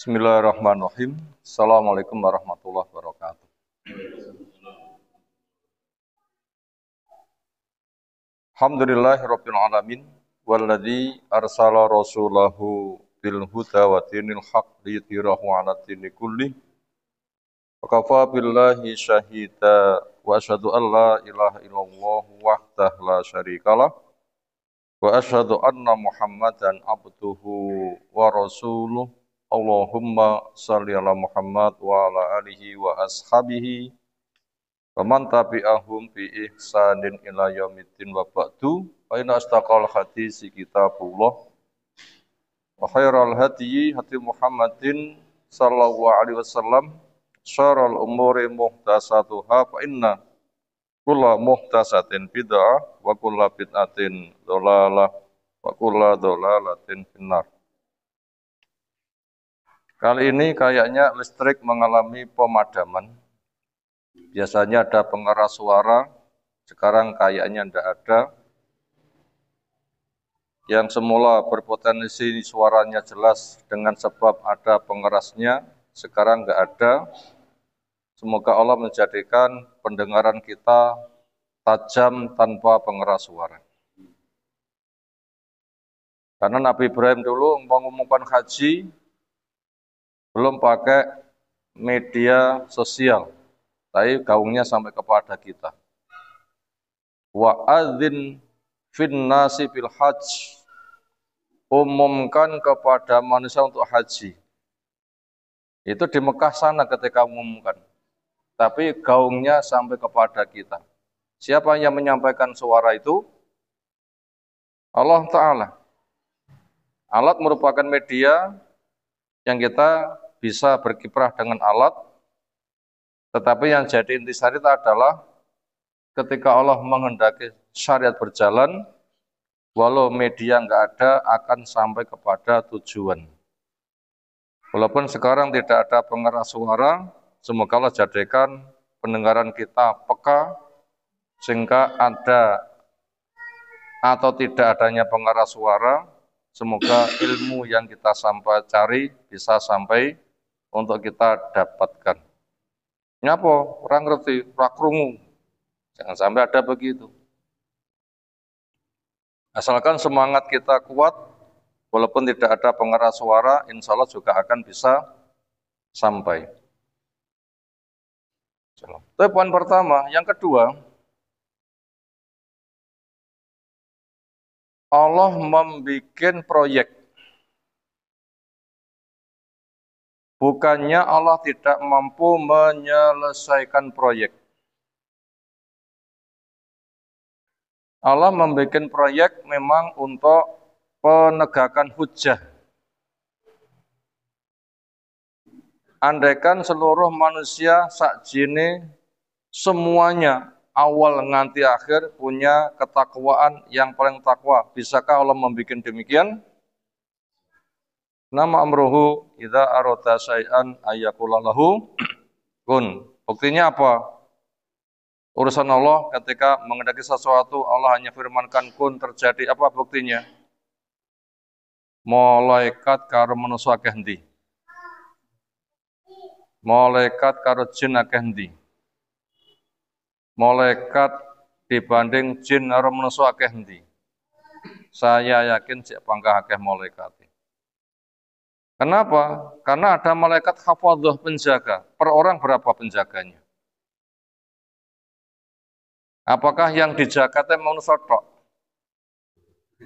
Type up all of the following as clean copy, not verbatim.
Bismillahirrahmanirrahim. Assalamualaikum warahmatullahi wabarakatuh. Alhamdulillahirabbil alamin walladzi arsala rasulahu bil huda wa dinil haq liyudhhirahu 'ala dini kulli. Wa kafa billahi syahida wa asyhadu an la ilaha illallah wahdahu la syarikalah wa asyhadu anna Muhammadan abduhu wa rasuluh. Allahumma shalli ala Muhammad wa ala alihi wa ashabihi wa man tabi'ahum bi ihsanin ila yaumiddin wa ba'du. Fa inna astaqal hadisi kitabullah wa khairal hadyi hadi Muhammadin sallallahu alaihi wasallam, syarrul umuri muhdatsatuha fa inna kulla muhdatsatin bid'ah wa kulla bid'atin dhalalah wa kulla dhalalatin finnar. Kali ini kayaknya listrik mengalami pemadaman. Biasanya ada pengeras suara, sekarang kayaknya tidak ada. Yang semula berpotensi suaranya jelas dengan sebab ada pengerasnya, sekarang nggak ada. Semoga Allah menjadikan pendengaran kita tajam tanpa pengeras suara. Karena Nabi Ibrahim dulu mengumumkan haji, belum pakai media sosial, tapi gaungnya sampai kepada kita. Wa adzin fin nasi bil hajj, umumkan kepada manusia untuk haji. Itu di Mekah sana ketika umumkan, tapi gaungnya sampai kepada kita. Siapa yang menyampaikan suara itu? Allah Ta'ala. Alat merupakan media yang kita bisa berkiprah dengan alat, tetapi yang jadi intisari itu adalah ketika Allah menghendaki syariat berjalan, walau media nggak ada, akan sampai kepada tujuan. Walaupun sekarang tidak ada pengeras suara, semoga Allah jadikan pendengaran kita peka, sehingga ada atau tidak adanya pengeras suara, semoga ilmu yang kita sampai cari bisa sampai untuk kita dapatkan. Nyapa? Orang ngerti, ora krungu. Jangan sampai ada begitu. Asalkan semangat kita kuat, walaupun tidak ada pengeras suara, insya Allah juga akan bisa sampai. Itu poin pertama. Yang kedua, Allah membuat proyek. Bukannya Allah tidak mampu menyelesaikan proyek. Allah membuat proyek memang untuk penegakan hujjah. Andaikan seluruh manusia sakjine semuanya awal nganti akhir punya ketakwaan yang paling takwa, bisakah Allah membuat demikian? Nama amruhu idza arada syai'an ayyaqula lahu kun. Buktinya apa? Urusan Allah ketika menghendaki sesuatu, Allah hanya firmankan kun, terjadi. Apa buktinya? Malaikat karo manusa akeh ndi? Malaikat karo jin akeh ndi? Malaikat dibanding jin karo manusa akeh ndi? Saya yakin cek pangkah akeh malaikat. Kenapa? Karena ada malaikat hafadhah, penjaga. Per orang berapa penjaganya? Apakah yang dijaga itu manusia tok?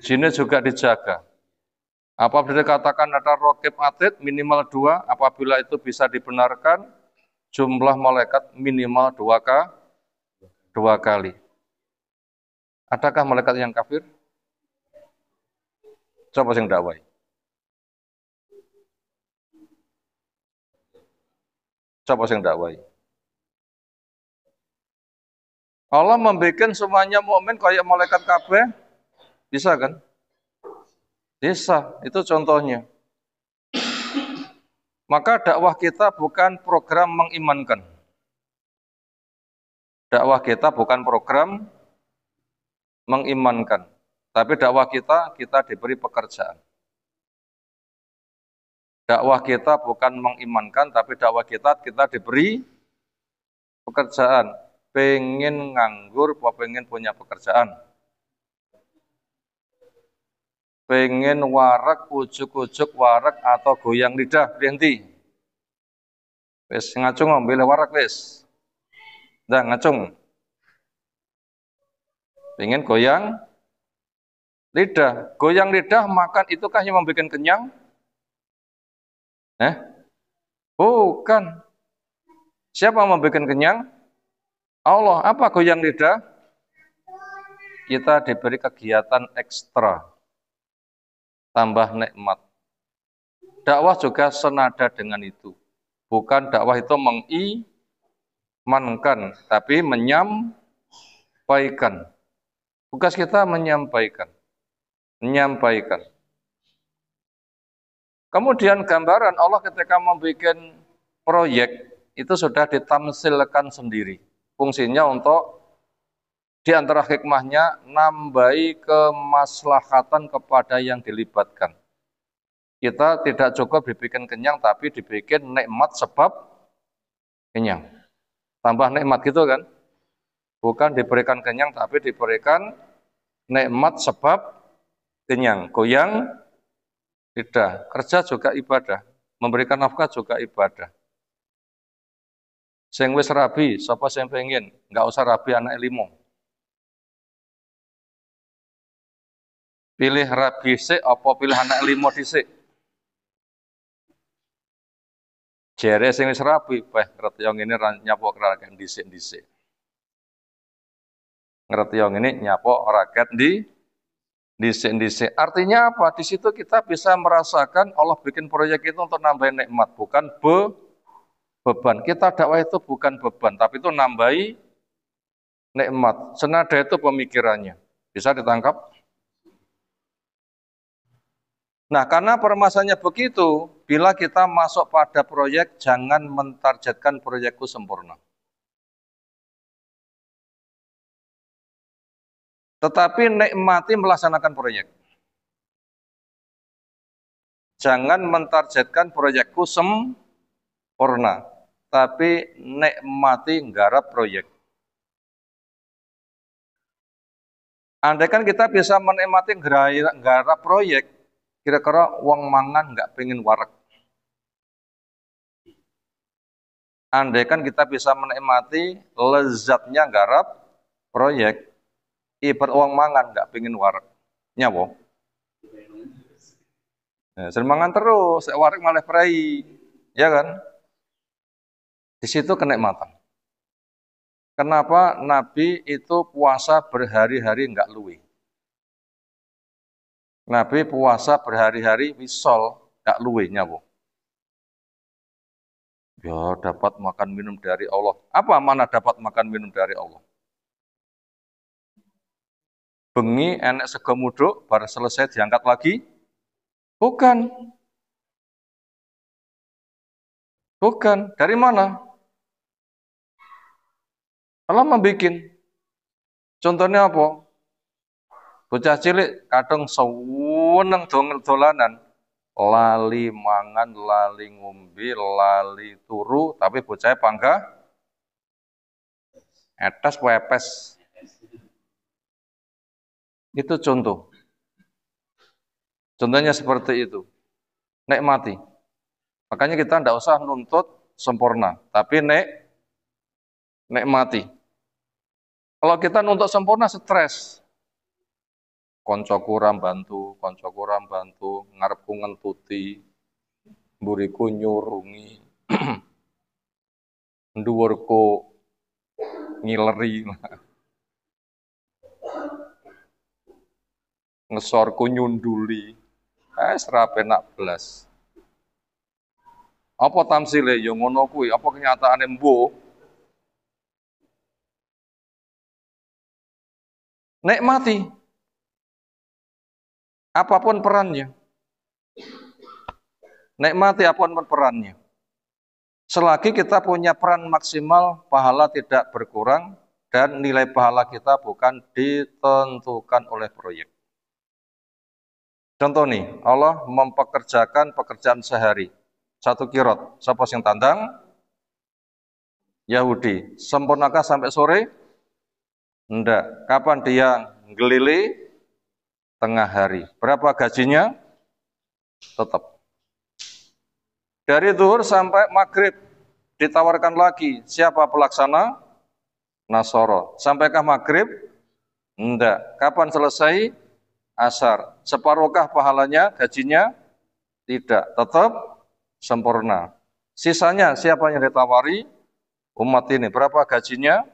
Jinnya juga dijaga. Apabila dikatakan ada raqib atid minimal 2, apabila itu bisa dibenarkan, jumlah malaikat minimal 2 kali. Adakah malaikat yang kafir? Coba sing dakwai. Coba sing dakwai. Allah membuat semuanya mukmin kayak malaikat kabeh, bisa kan? Bisa, itu contohnya. Maka dakwah kita bukan program mengimankan. Dakwah kita bukan program mengimankan, tapi dakwah kita diberi pekerjaan. Dakwah kita bukan mengimankan, tapi dakwah kita diberi pekerjaan. Pengen nganggur, apa pengen punya pekerjaan? Pengen warak, ujuk-ujuk warak atau goyang lidah, berhenti. Wes ngacung ambil warak wes. Dah ngacung. Pengen goyang lidah. Goyang lidah makan itukah yang membuat kenyang? Bukan. Siapa yang membuat kenyang? Allah. Apa goyang lidah? Kita diberi kegiatan ekstra. Tambah nikmat. Dakwah juga senada dengan itu. Bukan dakwah itu mengimankan, tapi menyampaikan. Tugas kita menyampaikan. Kemudian gambaran Allah ketika membuat proyek itu sudah ditamsilkan sendiri. Fungsinya untuk di antara hikmahnya nambahi kemaslahatan kepada yang dilibatkan. Kita tidak cukup dibikin kenyang, tapi dibikin nikmat sebab kenyang. Tambah nikmat gitu kan? Bukan diberikan kenyang, tapi diberikan nikmat sebab kenyang. Goyang lidah. Kerja juga ibadah. Memberikan nafkah juga ibadah. Sing wis rabi, sapa sing pengen? Enggak usah rabi anak limo. Pilih rabi sik apa pilih anak limo dhisik? Jere sing wis rabi, ngerti yang ini nyapo rakyat dhisik-dhisik. Ngerti yang ini nyapo rakyat dhisik-dhisik. Artinya apa? Di situ kita bisa merasakan Allah bikin proyek itu untuk nambahin nikmat, bukan beban. Kita dakwah itu bukan beban, tapi itu nambahi nikmat. Senada itu pemikirannya. Bisa ditangkap? Nah, karena permasalahannya begitu, bila kita masuk pada proyek, jangan mentargetkan proyekku sempurna. Tetapi nikmati melaksanakan proyek. Jangan mentargetkan proyekku sempurna, tapi nikmati nggarap proyek. Andai kan kita bisa menikmati nggarap proyek, kira-kira wong mangan nggak pengen warak. Andai kan kita bisa menikmati lezatnya nggarap proyek, ibarat wong mangan nggak pengen warak. Nyawo. Sering mangan terus, warak malah prei. Ya kan? Di situ kenikmatan. Kenapa Nabi itu puasa berhari-hari nggak luwe? Nabi puasa berhari-hari wisol nggak luwe nyawo. Ya dapat makan minum dari Allah. Apa mana dapat makan minum dari Allah? Bengi enek sego muduk, baru selesai diangkat lagi? Bukan. Bukan. Dari mana? Allah membikin. Contohnya apa? Bocah cilik kadang seweneng dolanan, lali mangan, lali ngombe, lali turu, tapi bocahnya bangga, etes pepes. Itu contoh. Contohnya seperti itu. Nikmati. Makanya kita tidak usah nuntut sempurna, tapi nikmati. Kalau kita nuntut sempurna, stres. Koncoku rambantu, ngarepku ngentuti, mburiku nyurungi, nduwurku ngileri, ngesorku nyunduli, serapenak belas. Apa tamsile ya ngono kuwi, apa kenyataane mbuh? Nikmati. Apapun perannya. Nikmati apapun perannya. Selagi kita punya peran maksimal, pahala tidak berkurang, dan nilai pahala kita bukan ditentukan oleh proyek. Contoh nih, Allah mempekerjakan pekerjaan sehari. Satu kirot. Siapa yang tandang? Yahudi. Sempurnakah sampai sore? Enggak. Kapan dia gelili? Tengah hari. Berapa gajinya? Tetap. Dari zuhur sampai maghrib ditawarkan lagi. Siapa pelaksana? Nasoro. Sampaikah maghrib? Enggak. Kapan selesai? Asar. Separuhkah pahalanya, gajinya? Tidak. Tetap sempurna. Sisanya siapa yang ditawari? Umat ini. Berapa gajinya?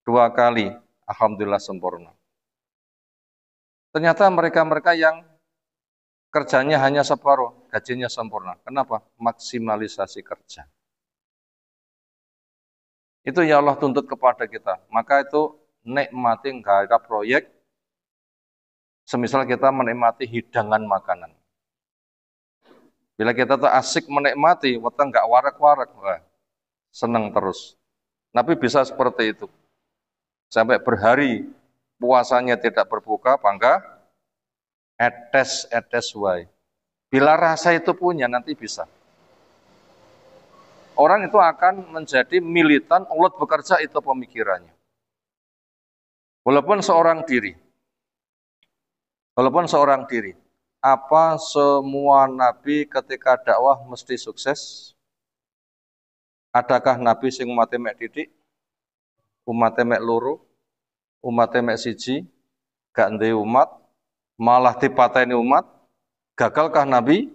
2 kali. Alhamdulillah sempurna. Ternyata mereka-mereka yang kerjanya hanya separuh, gajinya sempurna. Kenapa? Maksimalisasi kerja. Itu yang Allah tuntut kepada kita. Maka itu nikmati garap proyek, semisal kita menikmati hidangan makanan. Bila kita tuh asik menikmati, weteng nggak warak-warak, senang terus. Nabi bisa seperti itu. Sampai berhari puasanya tidak berbuka, bangga, etes wae. Bila rasa itu punya, nanti bisa. Orang itu akan menjadi militan, ulet bekerja itu pemikirannya. Walaupun seorang diri. Apa semua nabi ketika dakwah mesti sukses? Adakah nabi sing umate mek titik? Umate mek loro? Umate mek siji? Gak ndek umat? Malah dipateni umat? Gagalkah nabi?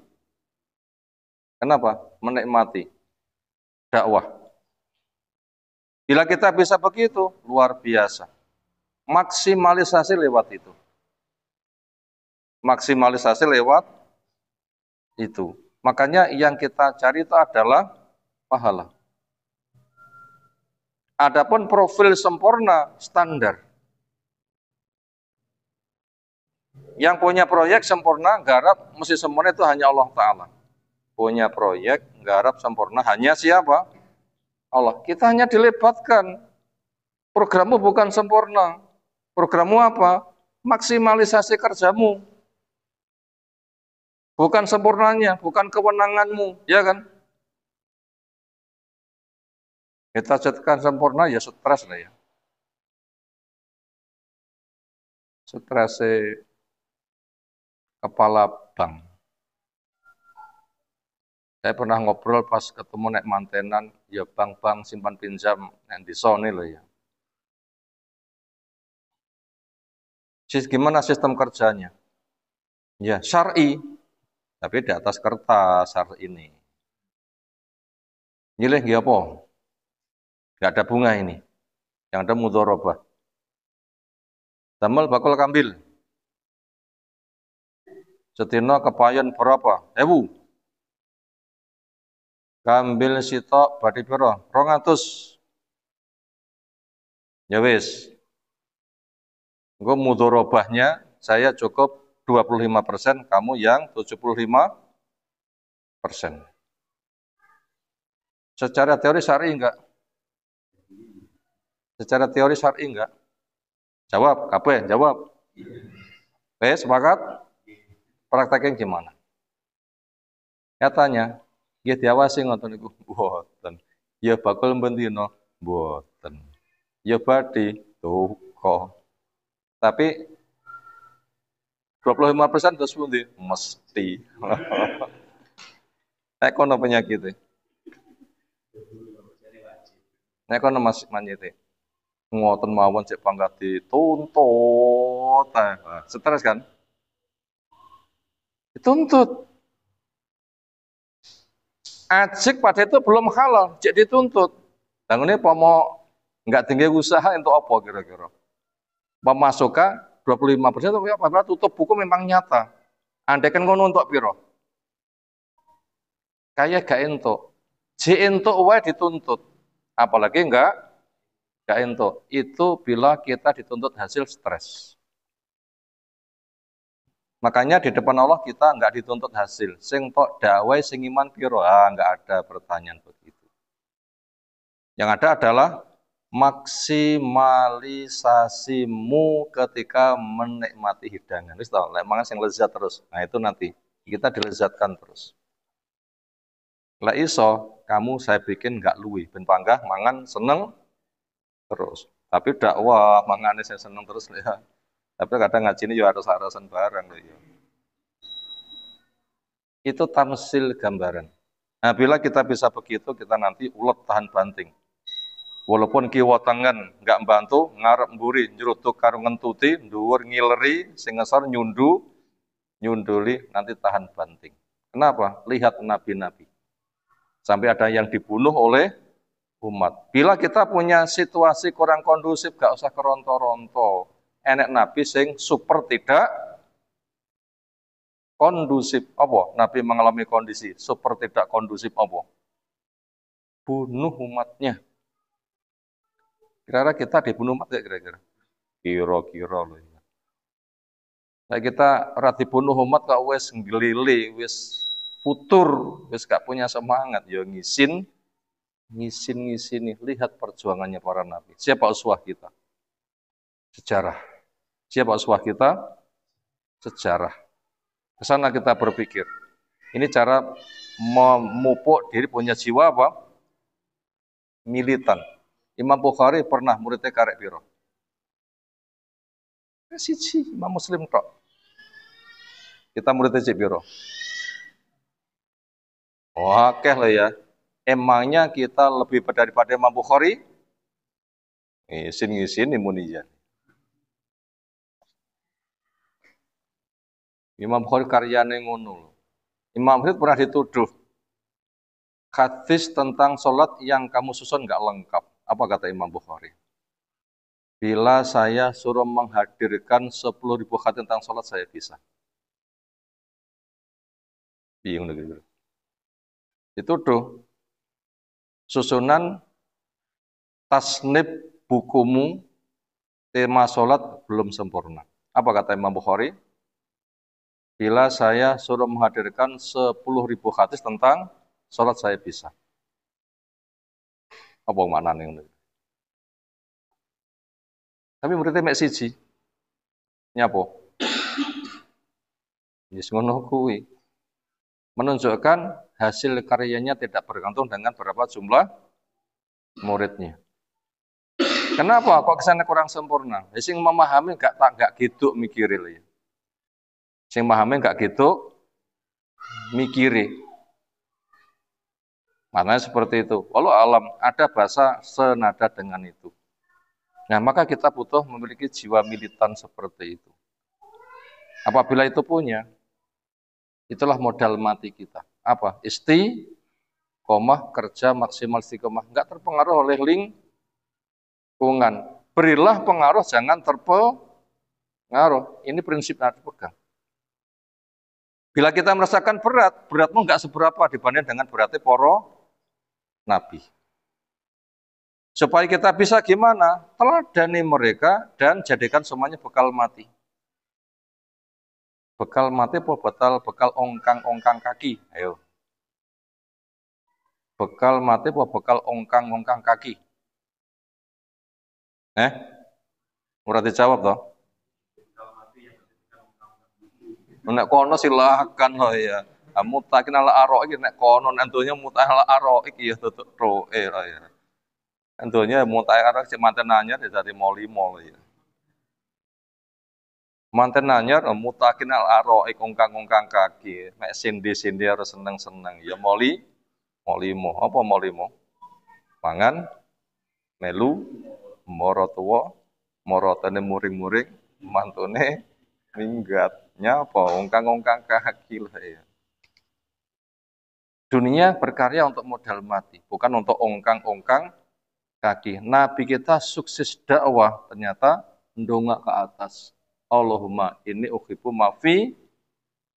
Kenapa? Menikmati dakwah. Bila kita bisa begitu, luar biasa. Maksimalisasi lewat itu. Makanya yang kita cari itu adalah pahala. Adapun profil sempurna standar. Yang punya proyek sempurna, garap mesti sempurna itu hanya Allah Ta'ala. Punya proyek, garap sempurna hanya siapa? Allah. Kita hanya dilebatkan. Programmu bukan sempurna. Programmu apa? Maksimalisasi kerjamu. Bukan sempurnanya, bukan kewenanganmu, ya kan? Kita jadikan sempurna ya stres lah ya. Stres kepala bank. Saya pernah ngobrol pas ketemu nek mantenan, ya bank-bank simpan pinjam yang di Sony loh ya. Gimana sistem kerjanya? Ya syar'i, tapi di atas kertas syar'i ini. Nyilih ya apa? Gak ada bunga ini. Yang ada mudharabah. Damel bakal kambil. Sedina kepayon berapa? 1000. Kambil sitok badhe pira? 200. Ya wis. Engko mudharabahnya saya cukup 25%, kamu yang 75%. Secara teori syar'i enggak? Secara teori syar'i enggak? Jawab, kabeh jawab. Wes, sepakat? Prakteknya gimana? Nyatanya, ya diawasi ngoten niku mboten. Ya bakul bendina mboten. Ya badhe duka. Tapi 25% terus pundi? Mesti. Nek kono penyakite. Nek kono Mas manyite. Ngoten mawon cek pangkat dituntut. Stres kan? Dituntut. Ajik pada itu belum halal, jadi dituntut. Dan ini pomo nggak tinggi usaha untuk apa kira-kira? Pemasukan 25% tapi apabila tutup buku memang nyata. Andai kan ngono untuk piro? Kayak gak entuk. J entuk wae dituntut. Apalagi enggak entuk. Itu bila kita dituntut hasil stres. Makanya di depan Allah kita enggak dituntut hasil. Sing tok dakwah sing iman piro? Enggak ada pertanyaan begitu. Yang ada adalah maksimalisasimu ketika menikmati hidangan. Wis tau, lek mangan sing lezat terus. Nah, itu nanti kita dilezatkan terus. Lek iso, kamu saya bikin nggak luwi, ben panggah mangan seneng terus. Tapi dakwah mangane saya seneng terus ya. Tapi kadang ngaji ini ya harus-harusan barang ya. Itu tamsil gambaran. Nah, bila kita bisa begitu, kita nanti ulet tahan banting. Walaupun kiwa tangan nggak membantu, ngarep mburi, nyerutuk karo ngentuti, dhuwur ngileri, sing ngesor nyunduli, nanti tahan banting. Kenapa? Lihat nabi-nabi. Sampai ada yang dibunuh oleh umat. Bila kita punya situasi kurang kondusif, gak usah keronto-ronto. Enek nabi sing super tidak kondusif. Apa? Nabi mengalami kondisi super tidak kondusif apa? Bunuh umatnya. Kira-kira kita dibunuh umat gak kira-kira? Kira-kira loh. Nah, kita rati bunuh umat kok wis ngelili, wis futur, wis gak punya semangat. Ya ngisin nih. Lihat perjuangannya para nabi. Siapa uswah kita? Sejarah. Siapa uswah kita? Sejarah. Kesana kita berpikir. Ini cara memupuk diri punya jiwa apa? Militan. Imam Bukhari pernah muridnya karek piro? Siji, Imam Muslim tok. Kita muridnya cek piro? Oke lah ya. Emangnya kita lebih daripada Imam Bukhari? Ngisin imunian. Imam Bukhari karyane ngono. Imam Bukhari pernah dituduh hadis tentang sholat yang kamu susun nggak lengkap. Apa kata Imam Bukhari? Bila saya suruh menghadirkan 10.000 hadis tentang sholat, saya bisa. Bingung gitu. Dituduh. Susunan tasnif bukumu tema sholat belum sempurna. Apa kata Imam Bukhari? Bila saya suruh menghadirkan 10.000 hadis tentang sholat, saya bisa. Apa maknanya ini? Tapi muridnya mek siji. Nyapo? Yes, ngono kuwi. Menunjukkan hasil karyanya tidak bergantung dengan berapa jumlah muridnya. Kenapa? Kok kesana kurang sempurna? Sing memahami gak gitu mikiri ya. Sing memahami gak gitu mikiri. Maknanya seperti itu. Walau alam ada bahasa senada dengan itu. Nah, maka kita butuh memiliki jiwa militan seperti itu. Apabila itu punya, itulah modal mati kita. Apa? Istiqomah, kerja maksimal istiqomah. Enggak terpengaruh oleh lingkungan. Berilah pengaruh, jangan terpengaruh. Ini prinsip yang harus dipegang. Bila kita merasakan beratmu enggak seberapa dibanding dengan beratnya poro nabi. Supaya kita bisa gimana? Teladani mereka dan jadikan semuanya bekal mati. Bekal mati apa bekal ongkang-ongkang kaki? Ayo. Bekal mati apa bekal ongkang-ongkang kaki? Murah dijawab toh? Nek kono silakan loh ya. Mutakin ala aroik nek kono nantunya mutakin ala aroik ya tutuk roe lah ya. Tentunya mutai arak si manten anyar dari moli ya. Manten anyar mutakin al aroik ongkang kaki, mek sindi harus seneng ya molimo apa molimo? Pangan melu moro tuwa morotane muring-muring mantune minggatnya apa ongkang kaki lah ya. Dunia berkarya untuk modal mati, bukan untuk ongkang kaki. Nabi kita sukses dakwah ternyata ndongak ke atas. Allahumma inni uhibbu mafi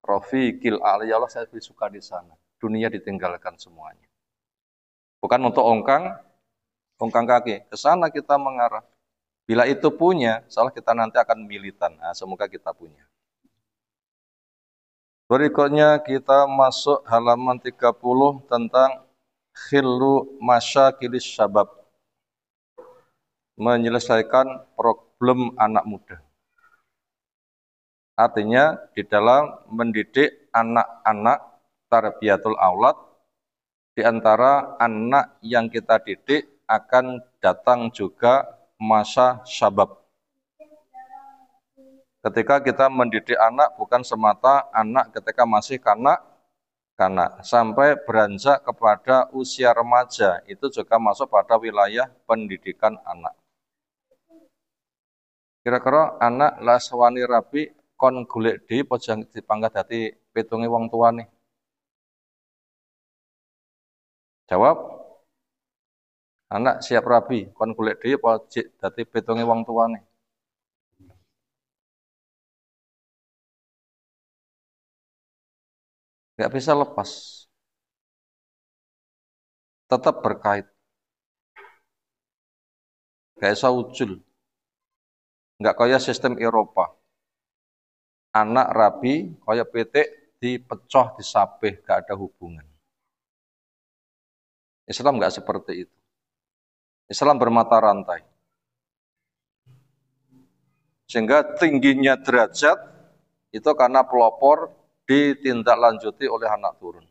rafiqil a'la. Ya Allah, saya lebih suka di sana. Dunia ditinggalkan semuanya. Bukan untuk ongkang kaki. Ke sana kita mengarah. Bila itu punya, salah kita nanti akan militan. Nah, semoga kita punya. Berikutnya kita masuk halaman 30 tentang khillu masyakilis syabab. menyelesaikan problem anak muda. Artinya di dalam mendidik anak-anak tarbiyatul aulad, di antara anak yang kita didik akan datang juga masa syabab. Ketika kita mendidik anak bukan semata anak ketika masih kanak-kanak, sampai beranjak kepada usia remaja, itu juga masuk pada wilayah pendidikan anak. Kira-kira anak laswani rabi kon golek di pojang dipangkat dadi pitunge wong tuane. Jawab. Anak siap rabi kon golek di pojang dadi pitunge wong tuane. Nggak bisa lepas. Tetap berkait. Nggak bisa ujul. Nggak kaya sistem Eropa. Anak rabi kaya pitik dipecah disabeh, nggak ada hubungan. Islam nggak seperti itu. Islam bermata rantai. Sehingga tingginya derajat itu karena pelopor ditindaklanjuti oleh anak turun.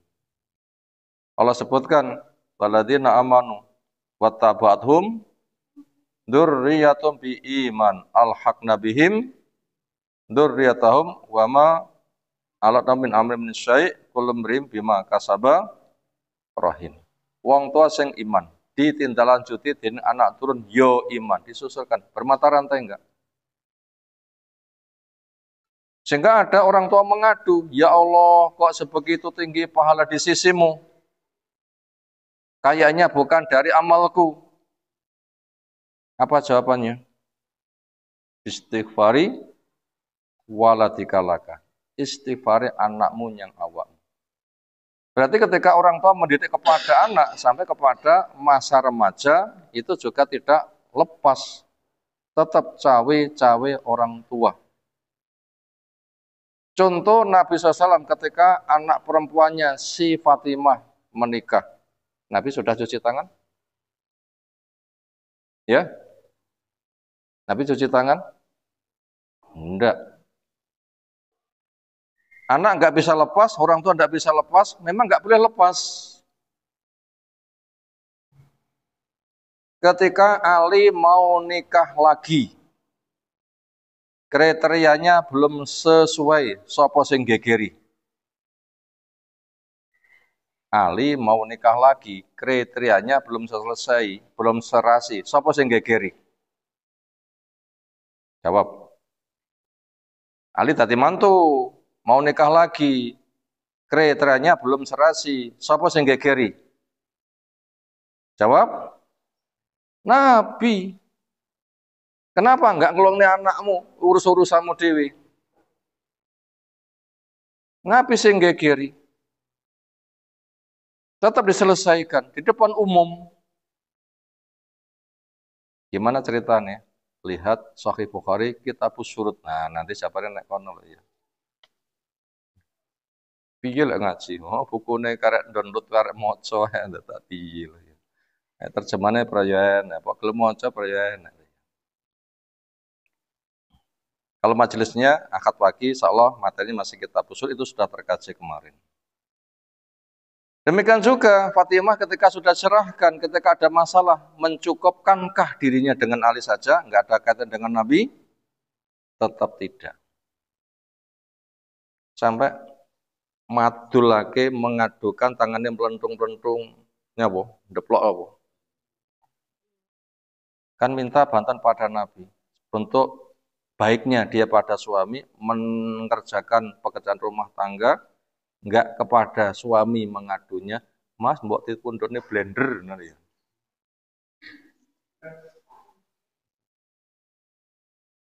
Allah sebutkan waladina amanu wattaba'athum dzurriyyatum bi iman alhaqna bihim dzurriyyatahum wama alatna min amrin min syai' kullu mrim bima kasaba rahin. Wong tua sing iman ditindaklanjuti dening anak turun yo iman, disusulkan bermata rantai enggak? Sehingga ada orang tua mengadu, ya Allah kok sebegitu tinggi pahala di sisimu? Kayaknya bukan dari amalku. Apa jawabannya? Istighfari waladikalaka. Istighfari anakmu yang awak. Berarti ketika orang tua mendidik kepada anak sampai kepada masa remaja, itu juga tidak lepas. Tetap cawe-cawe orang tua. Contoh Nabi SAW ketika anak perempuannya si Fatimah menikah. Nabi sudah cuci tangan? Ya? Nabi cuci tangan? Enggak. Anak nggak bisa lepas, orang tua nggak bisa lepas, memang nggak boleh lepas. Ketika Ali mau nikah lagi, kriterianya belum sesuai, sapa sing gegeri. Ali mau nikah lagi, kriterianya belum selesai, belum serasi, sapa sing gegeri. Jawab. Ali tadi mantu, mau nikah lagi, kriterianya belum serasi, sapa sing gegeri. Jawab. Nabi. Kenapa enggak ngelongne anakmu, urus-urusanmu dewi? Nabi sing gegeri. Tetap diselesaikan di depan umum. Gimana ceritanya? Lihat Sahih Bukhari, Kitabus Syurut. Nah, nanti siapa yang naik kono ya. Piye lek ngaji? Oh, bukune karek download karek maca ya tak piye lho ya. Terjemahane prayen, apa gelem maca prayen. Kalau majelisnya akad pagi, insyaallah materinya masih Kitabus Syurut itu sudah terkaji kemarin. Demikian juga Fatimah ketika sudah cerahkan, ketika ada masalah, mencukupkankah dirinya dengan Ali saja, enggak ada kaitan dengan Nabi? Tetap tidak. Sampai madulake mengadukan tangannya melentung-melentung, nyapa? Deplok apa? Kan minta bantuan pada Nabi untuk baiknya dia pada suami mengerjakan pekerjaan rumah tangga, enggak kepada suami mengadunya, Mas mbok dipundhutne blender ngono ya.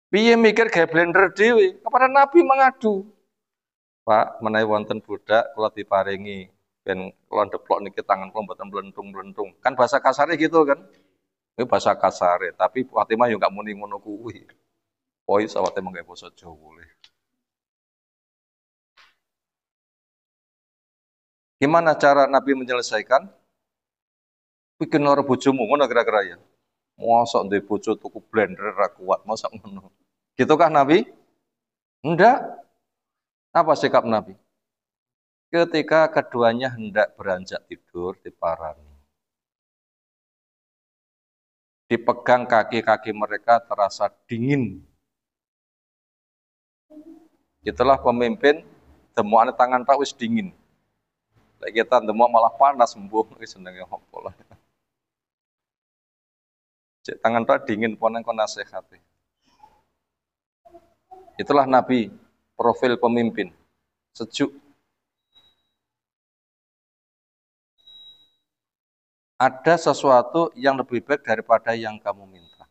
Piye mikir gawe blender dhewe, kepada Nabi mengadu. Pak, menawi wonten budak kula diparingi ben kula ndeplok niki tangan kula mboten mlentung-mlentung. Kan bahasa kasarnya gitu kan. Itu bahasa kasarnya, tapi Fatimah yo enggak muni ngono kuwi. Oh, iso awake menggawe basa Jawa boleh. Gimana cara Nabi menyelesaikan? Bikin loro bojomu, ngono kira-kira ya. Mosok ndek bojo tuku blender ra kuat, mosok ngono. Gitu kah Nabi? Enggak. Apa sikap Nabi? Ketika keduanya hendak beranjak tidur, diparani. Dipegang kaki-kaki mereka terasa dingin. Itulah pemimpin, demuane tangan tak wis dingin. Lek kita demuk malah panas sembuh, wis senenge opo lah. Cek tangan tak dingin ponen kon nasihati. Itulah Nabi, profil pemimpin. Sejuk. Ada sesuatu yang lebih baik daripada yang kamu minta.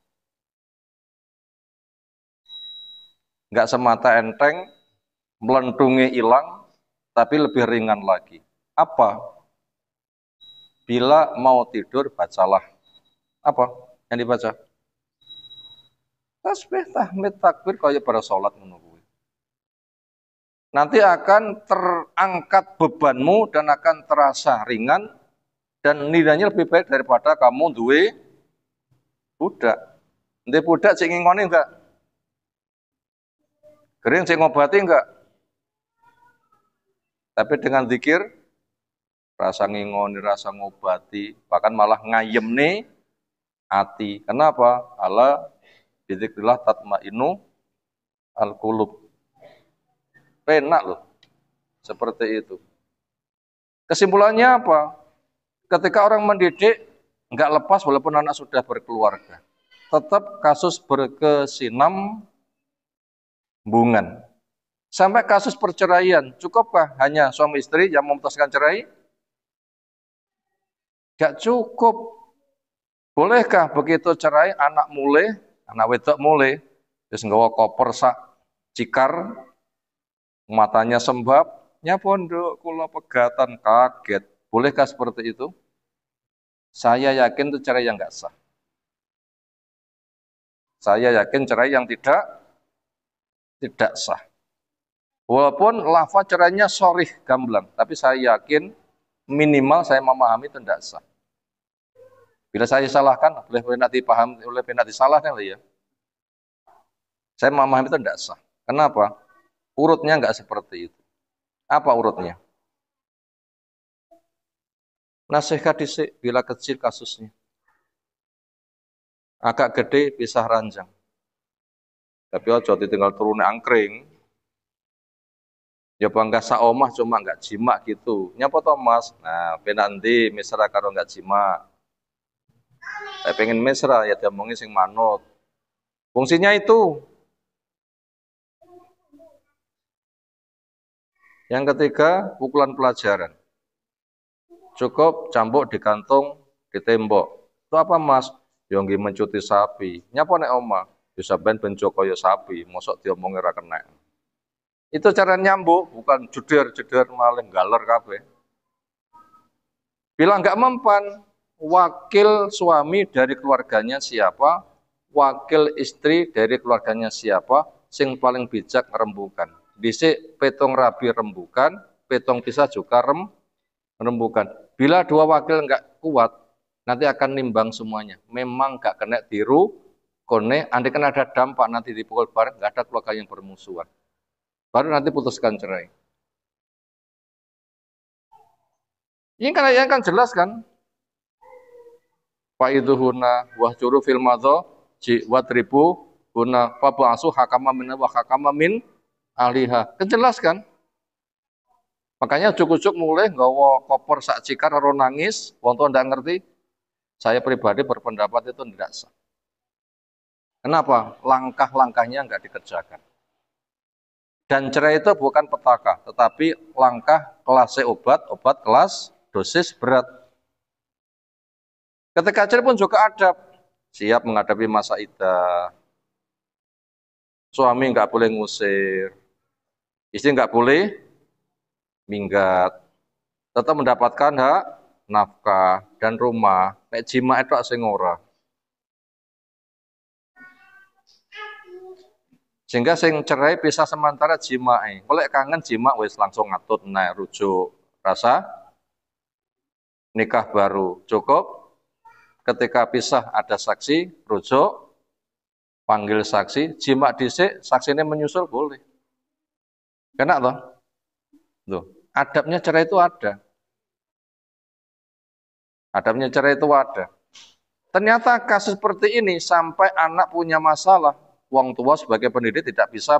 Enggak semata enteng, melendungi hilang, tapi lebih ringan lagi. Apa? Bila mau tidur, bacalah. Apa yang dibaca? Tasbih, tahmid, takbir, kaya pada sholat menunggu. Nanti akan terangkat bebanmu dan akan terasa ringan, dan nilainya lebih baik daripada kamu duwe budak. Nanti budak cik ngingoni enggak? Kering cik ngobati enggak? Tapi dengan zikir, rasa ngingoni, rasa ngobati, bahkan malah ngayem nih hati. Kenapa? Allah bizikrillah tatmainu al-qulub. Penak loh. Seperti itu. Kesimpulannya apa? Ketika orang mendidik, nggak lepas walaupun anak sudah berkeluarga. Tetap kasus berkesinambungan. Sampai kasus perceraian, cukupkah hanya suami istri yang memutuskan cerai? Gak cukup. Bolehkah begitu cerai, anak mulai, anak wedok mulai, terus nggawa koper sak cikar, matanya sembab, nyapondok, kula pegatan, kaget. Bolehkah seperti itu? Saya yakin itu cerai yang nggak sah. Saya yakin cerai yang tidak sah. Walaupun lafaz cerainya sorih gamblang, tapi saya yakin minimal saya memahami itu tidak sah. Bila saya salahkan, boleh nanti paham, boleh nanti salahkan ya. Saya memahami itu tidak sah. Kenapa? Urutnya nggak seperti itu. Apa urutnya? Nasihat disik bila kecil kasusnya. Agak gede pisah ranjang. Tapi ojo ditinggal turun angkring. Ya bangga saomah cuma nggak jima gitu. Nyapa toh Mas? Nah, penandi mesra karo nggak jima. Saya pengen mesra ya diomongi sing manut. Fungsinya itu. Yang ketiga, pukulan pelajaran. Cukup cambuk di kantung, di tembok. Itu apa Mas? Yang mencuti sapi. Nyapa nek oma? Bisa ben kaya sapi, mosok diomongi ra kena. Itu cara nyambuk, bukan jeder maling galer kabeh. Bila nggak mempan, wakil suami dari keluarganya siapa? Wakil istri dari keluarganya siapa? Sing paling bijak rembukan. Dhisik petong rabi rembukan, petong pisah juga rembukan. Bila dua wakil nggak kuat, nanti akan nimbang semuanya. Memang nggak kena tiru, kone, andai kan ada dampak nanti dipukul bareng, nggak ada keluarga yang bermusuhan. Baru nanti putuskan cerai. Ini kan jelas kan? Fa idzuhuna wa juru fil madha ji watribu huna fa ba'su hakama min wa hakama min ahliha. Kejelas kan? Makanya cukup mulai nggawa koper sak cikar karo nangis, wong tuwa ndak ngerti. Saya pribadi berpendapat itu tidak sah. Kenapa? Langkah-langkahnya nggak dikerjakan. Dan cerai itu bukan petaka, tetapi langkah kelas obat kelas dosis berat. Ketika cerai pun juga adab, siap menghadapi masa iddah. Suami nggak boleh ngusir, istri nggak boleh minggat, tetap mendapatkan hak nafkah dan rumah. Nek jima itu sing ora. Sehingga sing cerai bisa sementara jimae. Oleh kangen jima wis langsung ngatut naik rujuk rasa nikah baru. Cukup ketika pisah ada saksi, rujuk, panggil saksi, jima dhisik, saksinya menyusul boleh. Kena toh? Tuh, adabnya cerai itu ada. Adabnya cerai itu ada. Ternyata kasus seperti ini sampai anak punya masalah, wong tua sebagai pendidik tidak bisa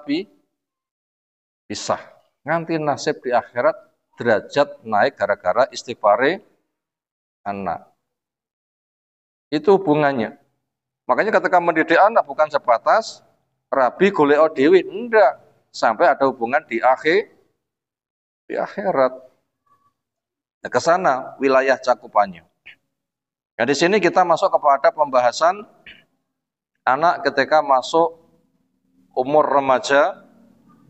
pisah. Nganti nasib di akhirat derajat naik gara-gara istighfare anak. Itu hubungannya. Makanya ketika mendidik anak bukan sebatas rabi golek dewi, enggak. Sampai ada hubungan di akhirat. Nah, ke sana wilayah cakupannya. Nah, di sini kita masuk kepada pembahasan anak ketika masuk umur remaja,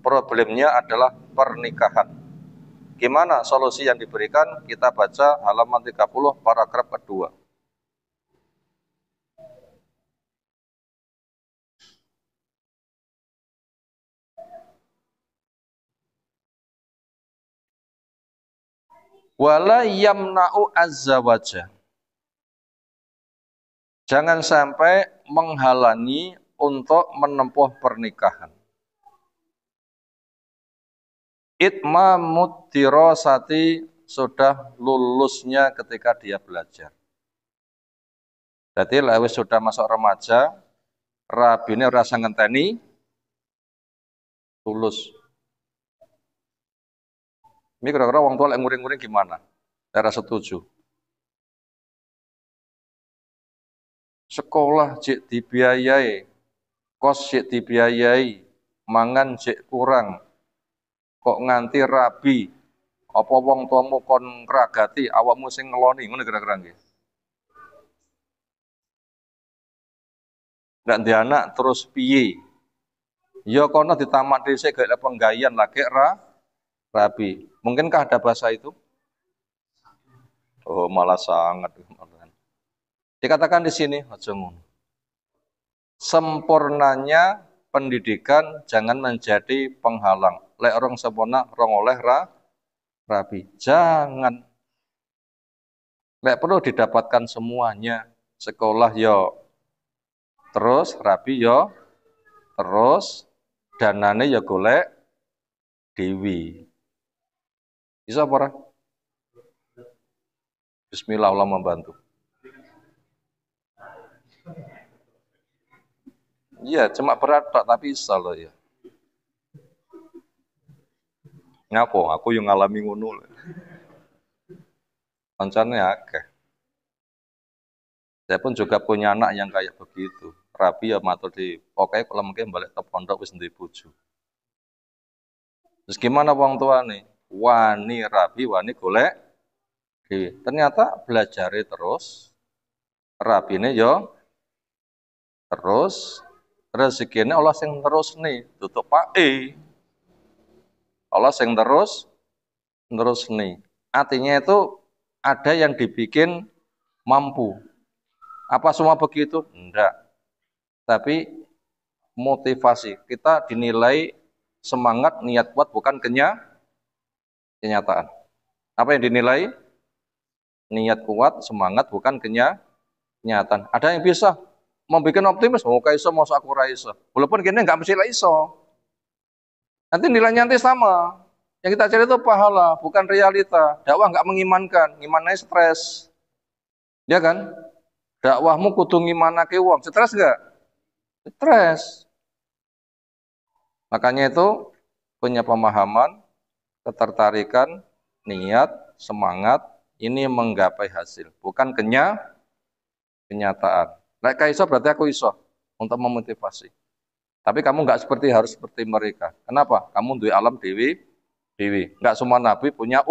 problemnya adalah pernikahan. Gimana solusi yang diberikan? Kita baca halaman 30 paragraf kedua. Wala yamna'u azzawaja. Jangan sampai menghalangi untuk menempuh pernikahan. Itmamud dirasati, sudah lulusnya ketika dia belajar. Jadi lewis sudah masuk remaja, rabine rasa ngenteni, lulus. Ini kira-kira orang tua yang nguring-nguring gimana? Saya setuju. Sekolah jek dibiayai, kos jek dibiayai, mangan jek kurang, kok nganti rabi, apa wong tuamu kon ragati, awakmu sing ngeloni, ngono kira-kira nggih. Nek di anak terus piye? Ya kono ditamak dhisik gak penggayan lagi rabi. Mungkinkah ada bahasa itu? Oh, malah sangat. Dikatakan di sini, aja ngono. Sempurnanya pendidikan jangan menjadi penghalang. Lek orang sempurna, orang oleh rabi. Jangan. Lek perlu didapatkan semuanya. Sekolah yo terus, rabi yo terus, danane yo golek dewi. Bisa apa? Bismillah, Allah membantu. Iya, cuma berat tok tapi bisa loh ya. Ngapo? Aku yang ngalami ngono. Kancane akeh. Saya pun juga punya anak yang kayak begitu. Rabi ya matur di pokoknya kalau mungkin balik ke pondok wis ndek bojo. Terus gimana wong tua nih? Wani rabi, wani golek dewi. Ternyata belajare terus, rabine yo terus, rezekine Allah sing terus nih, tutup pae. Allah sing terus nih. Artinya itu ada yang dibikin mampu. Apa semua begitu? Enggak. Tapi motivasi. Kita dinilai semangat, niat kuat, bukan kenyataan. Apa yang dinilai? Niat kuat, semangat, bukan kenyataan. Ada yang bisa membuat optimis, oh kaiso mau aku raiso. Walaupun gini nggak mesti iso. Nanti nilainya nanti sama. Yang kita cari itu pahala, bukan realita. Dakwah nggak mengimankan, ngimannya stres. Ya kan? Dakwahmu kudu ngimanake wong, stres nggak? Stres. Makanya itu punya pemahaman, ketertarikan, niat, semangat, ini menggapai hasil, bukan kenyataan. Lek iso berarti aku iso untuk memotivasi. Tapi kamu nggak harus seperti mereka. Kenapa? Kamu duwe alam dewi. Nggak semua nabi punya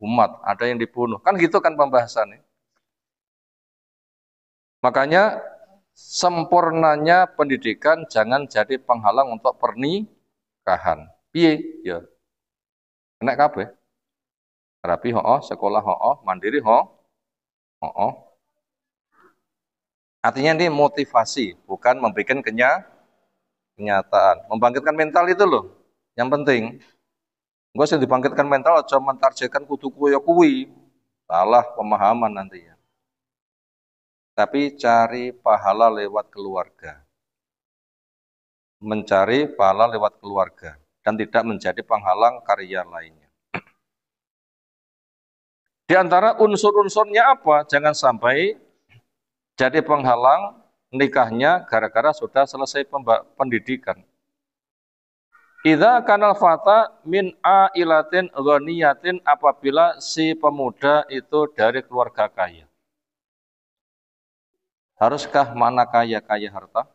umat, ada yang dibunuh. Kan gitu kan pembahasannya. Makanya sempurnanya pendidikan jangan jadi penghalang untuk pernikahan. Piye? Ya. Nek kabeh. Rapi sekolah mandiri Artinya ini motivasi, bukan membuat kenyataan. Membangkitkan mental itu loh, yang penting. Gue sih dibangkitkan mental, aja mentarjetkan kudu kuwi. Salah pemahaman nantinya. tapi cari pahala lewat keluarga. Mencari pahala lewat keluarga dan tidak menjadi penghalang karya lainnya. Di antara unsur-unsurnya apa? Jangan sampai jadi penghalang nikahnya gara-gara sudah selesai pendidikan. Idza kanal fata min ailatin ghaniyatin, apabila si pemuda itu dari keluarga kaya. Haruskah mana kaya harta?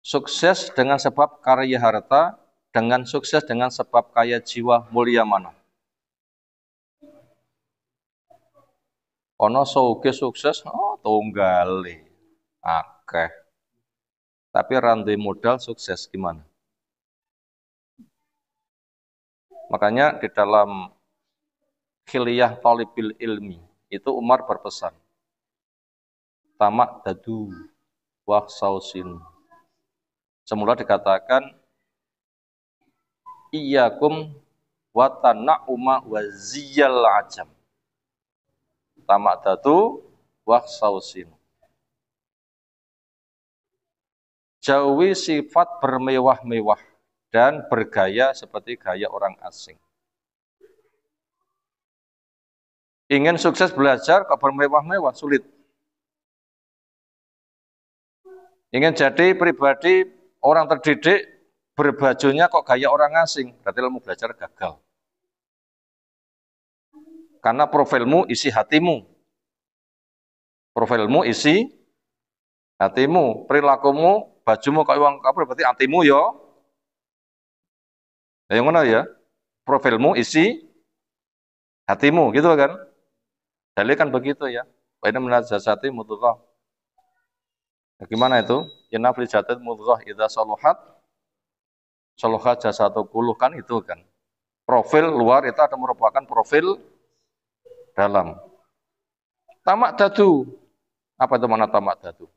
Sukses dengan sebab kaya harta, dengan sukses dengan sebab kaya jiwa, mulia mana? Ono soge sukses, tunggale, akeh. Tapi rantai modal sukses gimana? Makanya di dalam Khiliyah Thalibil Ilmi itu Umar berpesan, tamak dadu wa sausin. Semula dikatakan iyyakum wa tana'uma wa ziyal ajam. Tamak dadu wa sausin. Jauhi sifat bermewah-mewah dan bergaya seperti gaya orang asing. Ingin sukses belajar kok bermewah-mewah, sulit. Ingin jadi pribadi orang terdidik, berbajunya kok gaya orang asing, berarti ilmu belajar gagal. Karena profilmu isi hatimu. Profilmu isi hatimu, perilakumu, bajumu kok uang kabur, berarti hatimu yo. Yang mana ya? Profilmu isi hatimu, gitu kan? Dalil kan begitu ya. Wa inna minaz jasati mudghah. Nah, gimana itu? Inna fil jasati mudghah idza saluhat saluhat jasatu kulluh, kan itu kan. Profil luar itu ada merupakan profil dalam. Tamak dadu. Apa itu makna tamak dadu?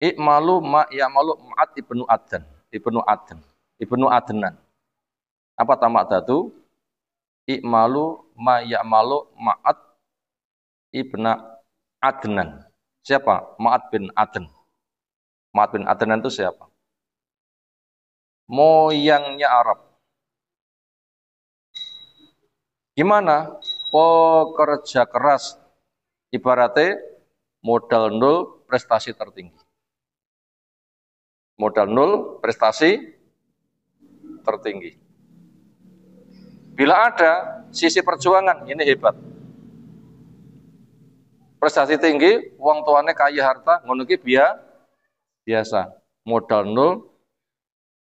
I'malu ma ya'malu ma'at ibnu Adnan. Apa tamak dadu? I'malu ma ya'malu ma'at ibna Adnan. Siapa? Ma'at bin Adnan. Ma'at bin Adnan itu siapa? Moyangnya Arab. Gimana? Pekerja keras. Ibaratnya modal nol, prestasi tertinggi. Modal nol, prestasi tertinggi. Bila ada sisi perjuangan, ini hebat. Prestasi tinggi, uang tuane kaya harta, ngono ki biasa. Modal nol,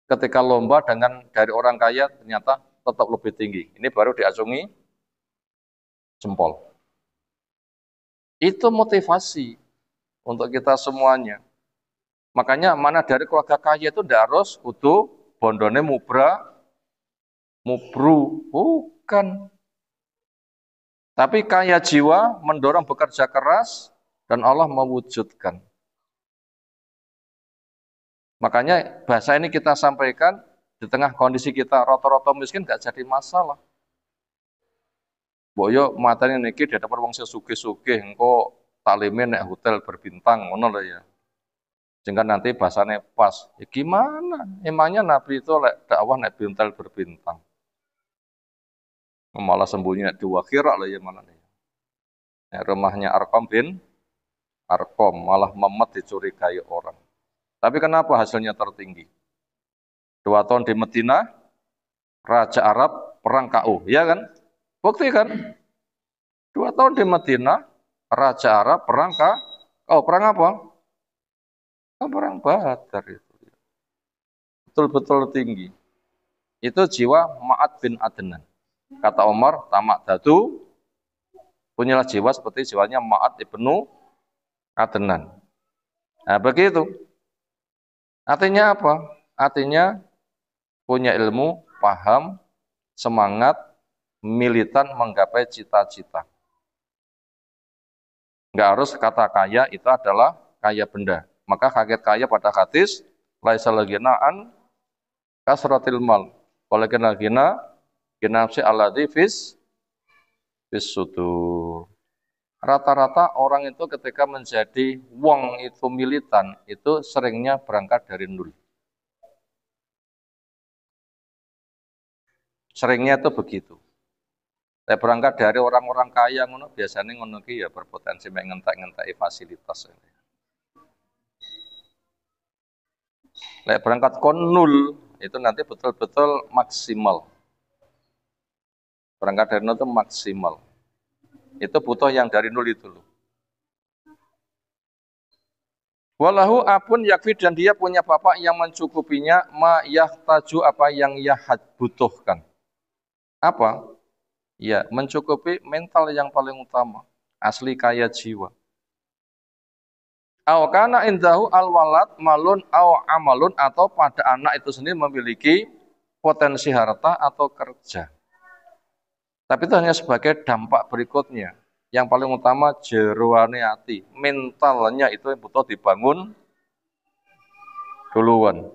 ketika lomba dengan dari orang kaya ternyata tetap lebih tinggi. Ini baru diacungi jempol. Itu motivasi untuk kita semuanya. Makanya mana dari keluarga kaya itu tidak harus utuh bondone mubru, bukan. Tapi kaya jiwa mendorong bekerja keras dan Allah mewujudkan. Makanya bahasa ini kita sampaikan di tengah kondisi kita rata-rata miskin gak jadi masalah. Boyo matanya niki di hadapan wong sesugih-sugih engko talime nek hotel berbintang ngono lho ya. Sehingga nanti bahasanya pas. Ya gimana? Emangnya Nabi itu dakwah nek hotel berbintang. Malah sembunyi nek diwakira lho ya malah nih. Nek rumahnya Arqam bin Arqam malah memet dicurigai orang. Tapi kenapa hasilnya tertinggi? 2 tahun di Madinah, Raja Arab perang KO, ya kan? Bukti kan? 2 tahun di Madinah, Raja Arab perang KO, perang apa? Perang Badar itu. Betul-betul tinggi. Itu jiwa Ma'at bin Adnan. Kata Umar, tamak dadu, punyalah jiwa seperti jiwanya Ma'at ibnu Adnan. Nah begitu. Artinya apa? Artinya punya ilmu, paham, semangat, militan menggapai cita-cita. Enggak harus kata kaya itu adalah kaya benda. Maka kaget kaya pada hadis laisa lagina an kasratil mal, walakin lagina ginafsi alladzi fis Bisudur. Rata-rata orang itu ketika menjadi wong itu militan, itu seringnya berangkat dari nol. Seringnya itu begitu. Saya berangkat dari orang-orang kaya ngono, biasanya ngono ki ya berpotensi mek ngentek-ngenteki fasilitas. Lek berangkat kon nol, itu nanti betul-betul maksimal. Berangkat dari nol itu maksimal. Itu butuh yang dari nol itu loh. Walahu apun yakfi, dan dia punya bapak yang mencukupinya, ma yahtaju, apa yang ia butuhkan. Apa? Ya, mencukupi mental yang paling utama. Asli kaya jiwa. Aw kana indahu alwalad malun aw amalun, atau pada anak itu sendiri memiliki potensi harta atau kerja. Tapi itu hanya sebagai dampak berikutnya. Yang paling utama jeroane hati, mentalnya itu yang butuh dibangun duluan.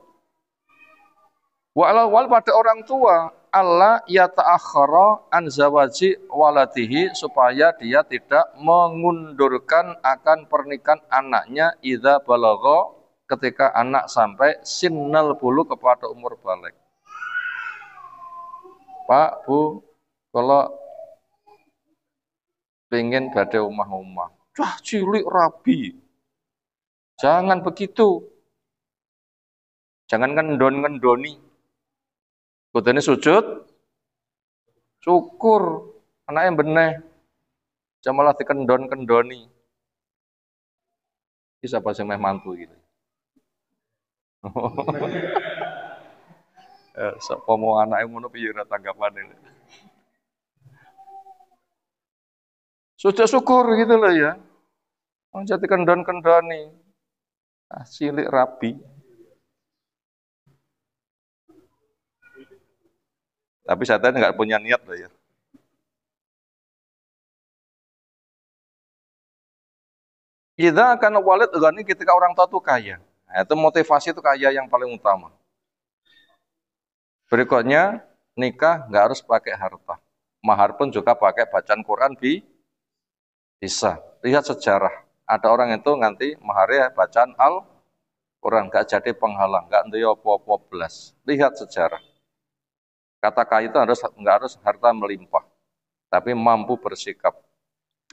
Wal pada orang tua, Allah yata'akhara an zawaji waladihi, supaya dia tidak mengundurkan akan pernikahan anaknya idza balagha, ketika anak sampai sinnal bulu, kepada umur balik. Pak, Bu, kalau pengen gade omah-omah, wah cilik rabi. Jangan begitu. Jangan ngendon-ngendoni. Kudune sujud, syukur, anaknya benih. Jangan malah dikendon-kendoni. Ini siapa sih meh mantu gitu. Sapa mau anaknya ngono piye ra tanggapane. Sudah syukur gitu loh ya. Jadi kendon-kendoni. Cilik rabi. Tapi saya tadi nggak punya niat loh ya. Kita akan walid ghani, ketika orang tua itu kaya. Nah, itu motivasi itu kaya yang paling utama. Berikutnya, nikah nggak harus pakai harta. Mahar pun juga pakai bacaan Quran bisa. Lihat sejarah. Ada orang itu nganti maharnya bacaan Al-Quran, nggak jadi penghalang, nggak ndek apa-apa belas. Lihat sejarah. Kata kaya itu nggak harus harta melimpah, tapi mampu bersikap.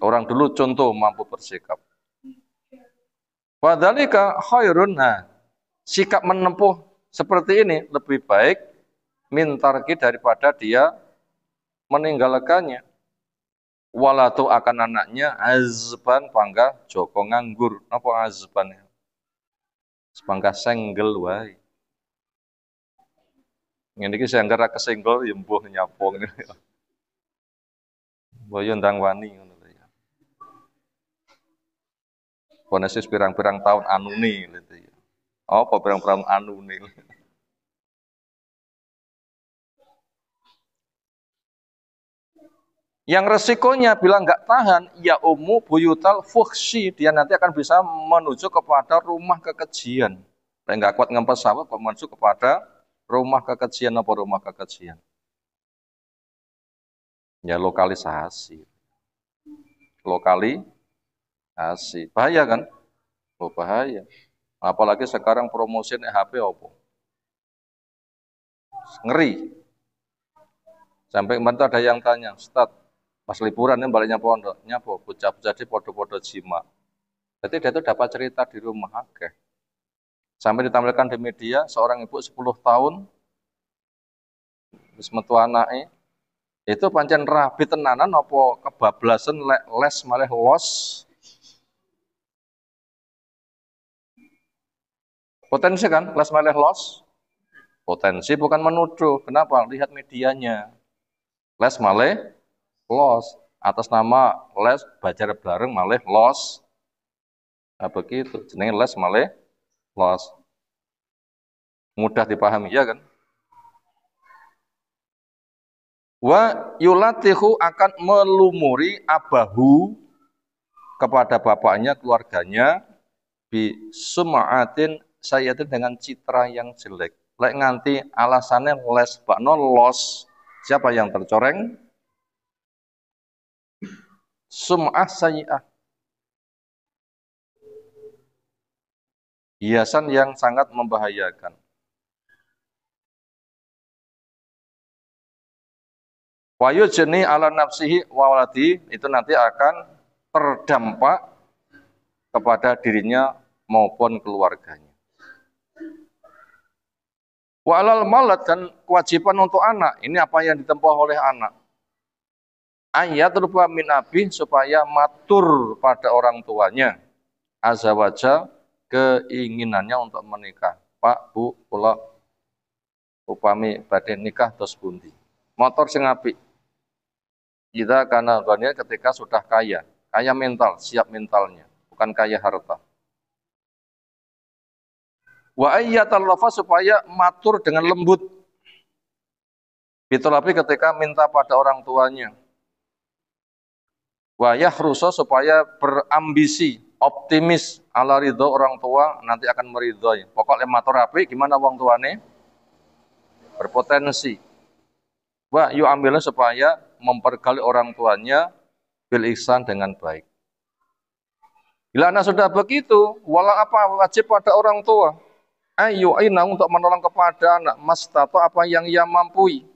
Orang dulu contoh mampu bersikap. Wadzalika khairun. Nah, sikap menempuh seperti ini lebih baik mintarki, daripada dia meninggalkannya. Walatu akan anaknya azban, pangga joko nganggur. Apa azban? Sepangga senggel wae. Ngene iki sing anggar kesenggol ya mbuh nyapong. Boyo ndang wani ngono lho ya. Ponesis pirang-pirang tahun anune gitu ya. Apa pirang-pirang anune. Yang resikonya bila nggak tahan, ya buyutal fuhsi, dia nanti akan bisa menuju kepada rumah kekejian. Dan nggak kuat ngempes sawah, kok menuju kepada rumah kekejian. Apa rumah kekejian? Ya lokalisasi. Lokalisasi. Bahaya kan? Oh bahaya. Apalagi sekarang promosiin HP apa? Ngeri. Sampai kemarin ada yang tanya, Ustaz, pas liburan ini baliknya pondoknya, bocah-bocah di podo-podo jima. Jadi dia itu dapat cerita di rumah. Sampai ditampilkan di media, seorang ibu 10 tahun, wis metu anake, itu pancen rabi tenanan apa kebablasan les malah los. Potensi kan, les malah los. Potensi bukan menuduh. Kenapa? Lihat medianya. Les malah los. Atas nama les belajar bareng malah los. Nah begitu, jenenge les malah los. Mudah dipahami ya kan? Wa yulatihu, akan melumuri abahu, kepada bapaknya, keluarganya, bi sum'atin sayyatin, dengan citra yang jelek. Lek nganti alasannya les bakno los, siapa yang tercoreng? sum'ah sayyi'ah. Hiasan yang sangat membahayakan. Wa yujni ala nafsihi wa waladi, itu nanti akan terdampak kepada dirinya maupun keluarganya. Wa alal malad, dan kewajiban untuk anak, ini apa yang ditempuh oleh anak. Ayat rupa min abi, supaya matur pada orang tuanya. Azza wajal, keinginannya untuk menikah. Pak, Bu, kula upami badhe nikah terus pundi. Motor sing apik. Kita karena ketika sudah kaya mental, siap mentalnya, bukan kaya harta. Wa ayyatal lafa, supaya matur dengan lembut. Bitolapi, ketika minta pada orang tuanya. Wa yahrusa, supaya berambisi, optimis ala ridho orang tua nanti akan meridhoi. Pokoknya matur api gimana wong tuane berpotensi. Wa yu'amilna, supaya mempergali orang tuanya bil ihsan, dengan baik. Bila anak sudah begitu, wala apa wajib pada orang tua. Ayu ina, untuk menolong kepada anak mastato, apa yang ia mampu.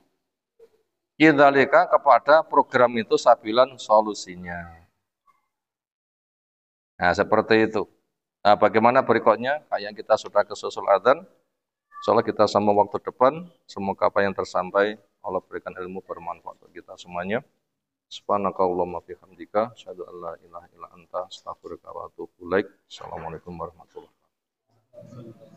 Idzalika, kepada program itu sabilan, solusinya. Nah, seperti itu. Nah, bagaimana berikutnya? Kayak kita sudah kesusul adzan. Insyaallah kita sama waktu depan. Semoga apa yang tersampaikan Allah berikan ilmu bermanfaat bagi kita semuanya. Subhanakallahumma bihamdika asyhadu an la ilaha illa anta astaghfiruka wa atubu ilaik. Assalamualaikum warahmatullahi wabarakatuh.